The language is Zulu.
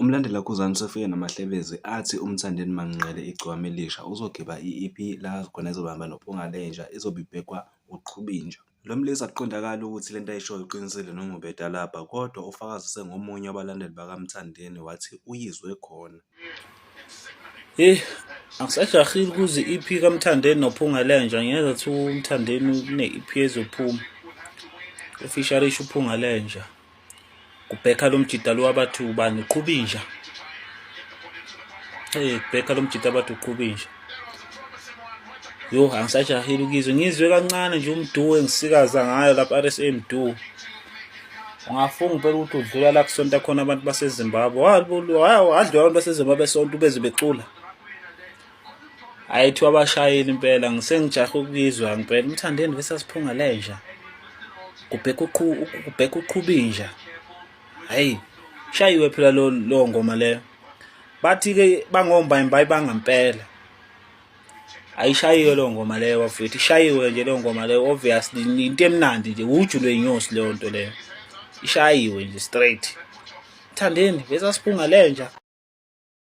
Umlandeli kakhuzani usefike namahlebezi athi uMthandeni Manqele iGcokama Elisha uzokhipha iEP la khona ezobamba noPhungalenja izobe ibhekwa uQhubinja. Lo mlisa akuqondakali ukuthi lento ayishoyo iqinisile noma ubedalabha, kodwa ufakazise ngomunye wabalandeli bakaMthandeni wathi uyizwe khona. Angisajahile ukuze i-EP kaMthandeni noPhungalenja ngenzathi uMthandeni kune-EP ezophuma ufisharisha uPhungalenja kubhekha lo mjida lo wabathi ubani uQhubinja. Kubhekha lo mjida abathi uQhubinja. Angisajahile ukizwe ngizwe kancane nje umduo engisikaza ngayo lapha RSA Mduo. Ungafunga phela ukuthi udlula la kusonto khona abantu baseZimbabwe. Wadliwa abantu baseZimbabwe sonto beze becula. Ayithi wabashayeli impela ngisengijahe ukuzwa ngempela uMthandeni versus Phungalenja. Kubhekha uQhubinja. Hayi, shayiwe phela lo ngoma leyo. Bathi ke bangomba imbayi bangempela. Ayishayiwe lo ngoma leyo bafethu, ishayiwe nje lo ngoma leyo obviously into emnandi nje uju lwenyosi leyo nto leyo. Ishayiwe nje straight. Mthandeni versus Phungalenja.